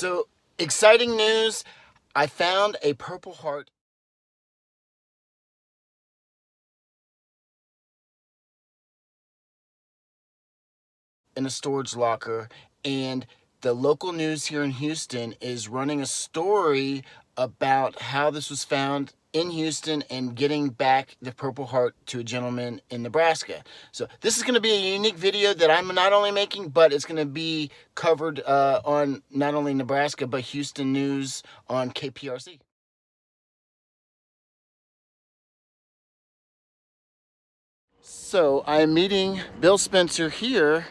So, exciting news. I found a Purple Heart in a storage locker, and the local news here in Houston is running a story about how this was found in Houston and getting back the Purple Heart to a gentleman in Nebraska. So this is going to be a unique video that I'm not only making, but it's going to be covered on not only Nebraska, but Houston news on KPRC. So I'm meeting Bill Spencer here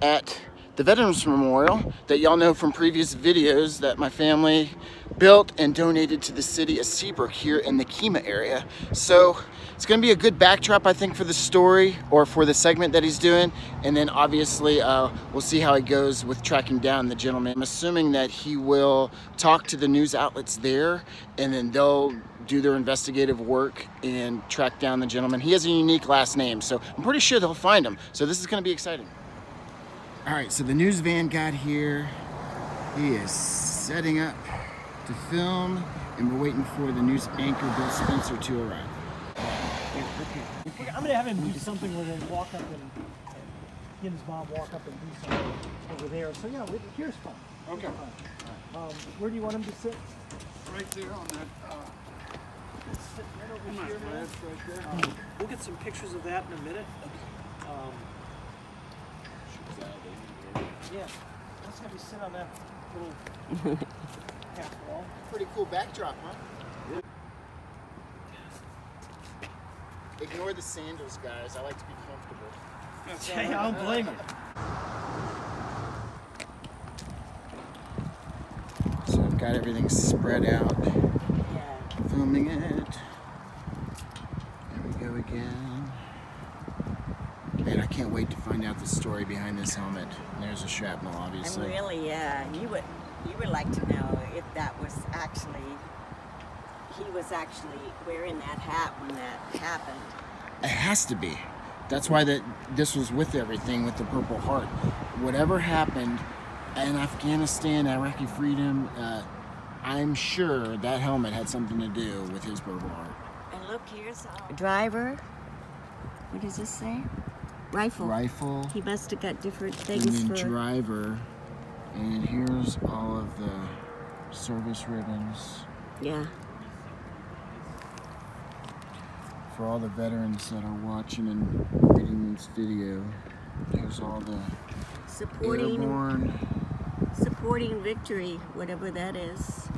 at the Veterans Memorial that y'all know from previous videos that my family built and donated to the city of Seabrook here in the Kemah area. So it's going to be a good backdrop, I think, for the story or for the segment that he's doing. And then obviously we'll see how it goes with tracking down the gentleman. I'm assuming that he will talk to the news outlets there, and then they'll do their investigative work and track down the gentleman. He has a unique last name, so I'm pretty sure they'll find him. So this is going to be exciting. All right, so the news van got here. He is setting up to film, and we're waiting for the news anchor, Bill Spencer, to arrive. Okay, I'm gonna have him do something where they walk up and he and his mom walk up and do something over there. So yeah, here's fun. Okay. Where do you want him to sit? Right there on that. Sit right over here, man. Right there. We'll get some pictures of that in a minute. Yeah, let's have you sit on that little half wall. Pretty cool backdrop, huh? Ignore the sandals, guys. I like to be comfortable. Hey, I don't blame you. So I've got everything spread out. Filming it. There we go again. Man, I can't wait to find out the story behind this helmet. There's a shrapnel, obviously. And really, you would like to know if that was actually, he was actually wearing that hat when that happened. It has to be. That's why this was with everything, with the Purple Heart. Whatever happened in Afghanistan, Iraqi freedom, I'm sure that helmet had something to do with his Purple Heart. And look, here's a driver. What does this say? Rifle. Rifle. He must have got different things And then for driver. And here's all of the service ribbons. Yeah. For all the veterans that are watching and reading this video, here's all the supporting victory, whatever that is.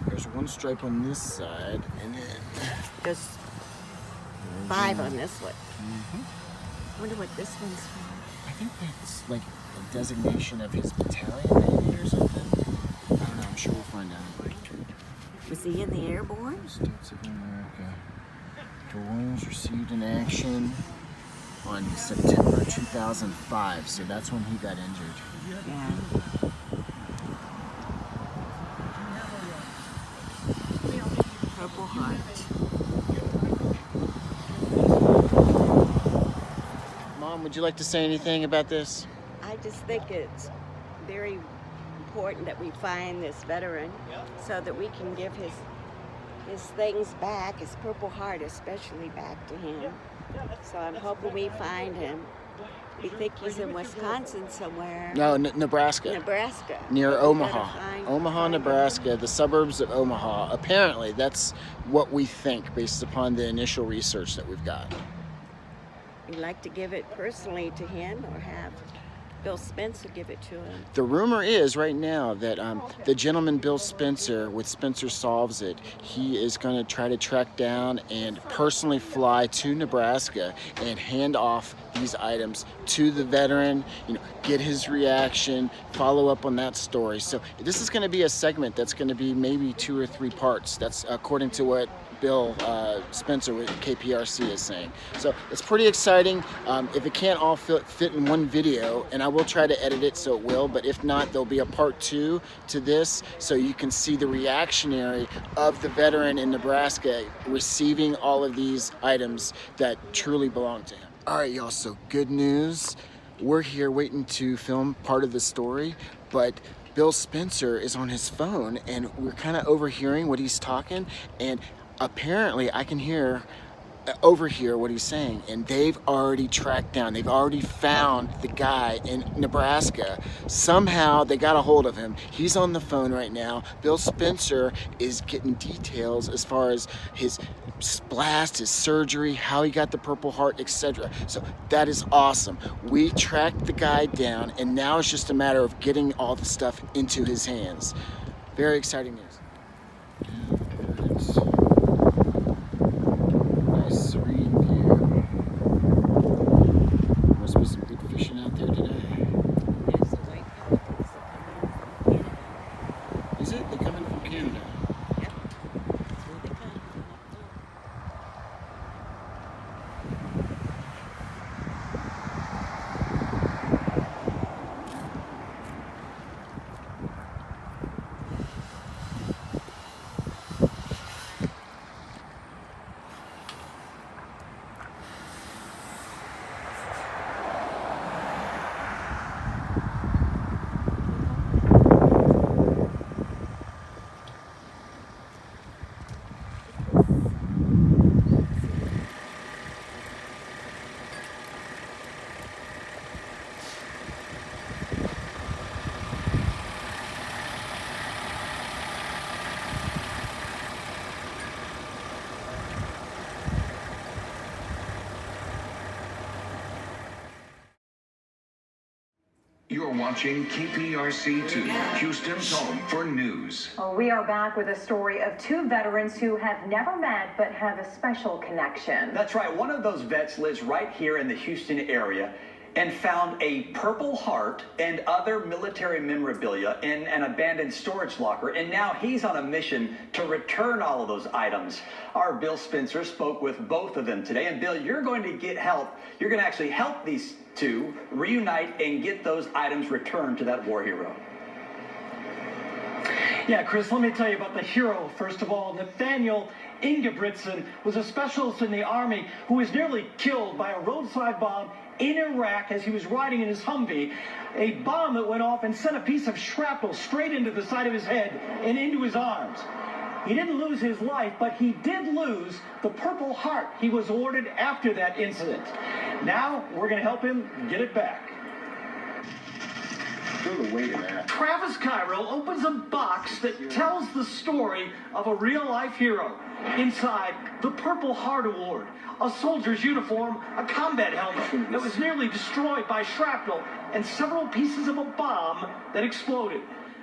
There's one stripe on this side, and then There's 5 on this one. I wonder what this one's for. I think that's like a designation of his battalion, maybe, or something. I don't know. I'm sure we'll find out. Was he in the airborne? States of America. For wounds received in action on September 2005, so that's when he got injured. Yeah. Purple Heart. Mom, would you like to say anything about this? I just think it's very important that we find this veteran so that we can give his things back, his Purple Heart especially, back to him. So I'm hoping we find him. We think he's in Wisconsin somewhere. No, Nebraska. Nebraska. Near But we Omaha. gotta find Omaha, him. Nebraska, the suburbs of Omaha. Apparently, that's what we think based upon the initial research that we've got. We'd like to give it personally to him or have Bill Spencer give it to him. The rumor is right now that the gentleman Bill Spencer with Spencer Solves It, he is going to try to track down and personally fly to Nebraska and hand off these items to the veteran, get his reaction, follow up on that story. So this is going to be a segment that's going to be maybe 2 or 3 parts. That's according to what Bill Spencer with KPRC is saying. So it's pretty exciting. If it can't all fit in one video, and I will try to edit it so it will, but if not, there'll be a part 2 to this so you can see the reactionary of the veteran in Nebraska receiving all of these items that truly belong to him. All right, y'all, so good news. We're here waiting to film part of the story, but Bill Spencer is on his phone, and we're kind of overhearing what he's talking, and apparently I can overhear what he's saying, and they've already tracked down, they've already found the guy in Nebraska. Somehow they got a hold of him. He's on the phone right now. Bill Spencer is getting details as far as his blast, his surgery, how he got the Purple Heart, etc. So that is awesome. We tracked the guy down, and now it's just a matter of getting all the stuff into his hands. Very exciting news. Serene view. Must be some good fishing out there today. There's the white pelicans that come in from Canada. Is it? They're coming from Canada. Yep. That's where they come from up north. You're watching KPRC 2, Houston's home for news. Well, we are back with a story of two veterans who have never met but have a special connection. That's right. One of those vets lives right here in the Houston area and found a Purple Heart and other military memorabilia in an abandoned storage locker. And now he's on a mission to return all of those items. Our Bill Spencer spoke with both of them today. And Bill, you're going to get help. You're going to actually help these two reunite and get those items returned to that war hero. Yeah, Chris, let me tell you about the hero. First of all, Nathaniel Ingebrigtsen was a specialist in the Army who was nearly killed by a roadside bomb in Iraq as he was riding in his Humvee. A bomb that went off and sent a piece of shrapnel straight into the side of his head and into his arms. He didn't lose his life, but he did lose the Purple Heart he was awarded after that incident. Now, we're going to help him get it back. Feel the weight of that. Travis Cairo opens a box that tells the story of a real-life hero. Inside, the Purple Heart Award, a soldier's uniform, a combat helmet that was nearly destroyed by shrapnel, and several pieces of a bomb that exploded.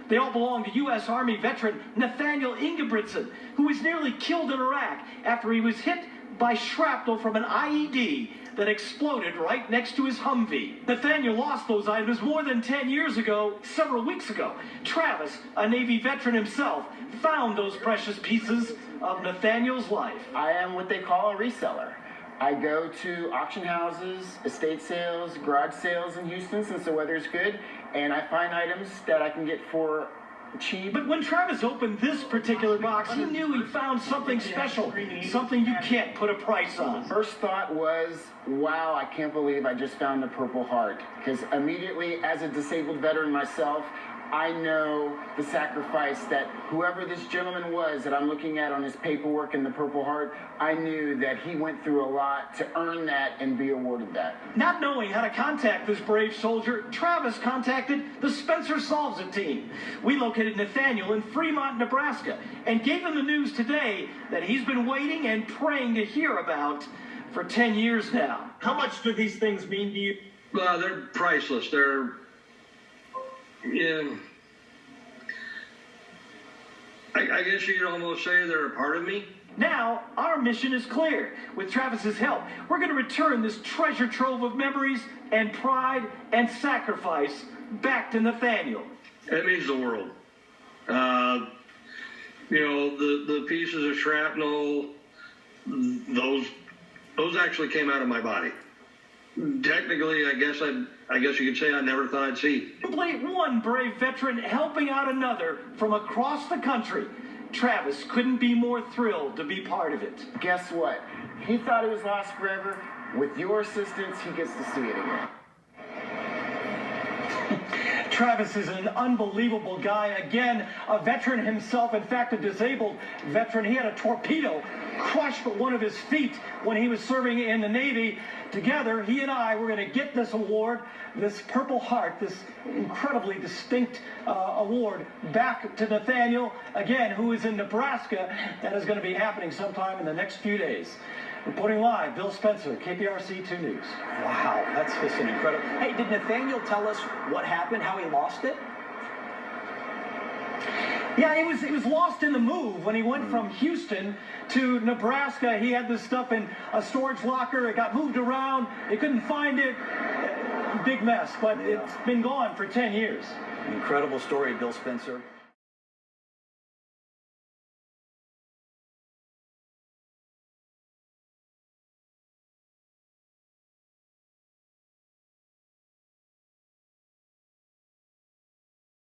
They all belong to U.S. Army veteran Nathaniel Ingebrigtsen, who was nearly killed in Iraq after he was hit by shrapnel from an IED that exploded right next to his Humvee. Nathaniel lost those items more than 10 years ago, several weeks ago. Travis, a Navy veteran himself, found those precious pieces of Nathaniel's life. I am what they call a reseller. I go to auction houses, estate sales, garage sales in Houston since the weather's good, and I find items that I can get for cheap. But when Travis opened this particular box, he knew he found something special, something you can't put a price on. First thought was, wow, I can't believe I just found the Purple Heart. Because immediately, as a disabled veteran myself, I know the sacrifice that whoever this gentleman was that I'm looking at on his paperwork in the Purple Heart, I knew that he went through a lot to earn that and be awarded that. Not knowing how to contact this brave soldier, Travis contacted the Spencer Solves It team. We located Nathaniel in Fremont, Nebraska, and gave him the news today that he's been waiting and praying to hear about for 10 years now. How much do these things mean to you? Well, they're priceless. They're, yeah, I guess you could almost say they're a part of me. Now, our mission is clear. With Travis's help, we're going to return this treasure trove of memories and pride and sacrifice back to Nathaniel. It means the world. The pieces of shrapnel, those actually came out of my body. Technically, I guess you could say I never thought I'd see. Simply one brave veteran helping out another from across the country. Travis couldn't be more thrilled to be part of it. Guess what? He thought it was lost forever. With your assistance, he gets to see it again. Travis is an unbelievable guy. Again, a veteran himself. In fact, a disabled veteran. He had a torpedo crush one of his feet when he was serving in the Navy. Together, he and I were going to get this award, this Purple Heart, this incredibly distinct award, back to Nathaniel, again, who is in Nebraska. That is going to be happening sometime in the next few days. Reporting live, Bill Spencer, KPRC 2 News. Wow, that's just an incredible. Hey, did Nathaniel tell us what happened, how he lost it? Yeah, it was lost in the move when he went from Houston to Nebraska. He had this stuff in a storage locker. It got moved around. They couldn't find it. Big mess, but it's been gone for 10 years. Incredible story, Bill Spencer.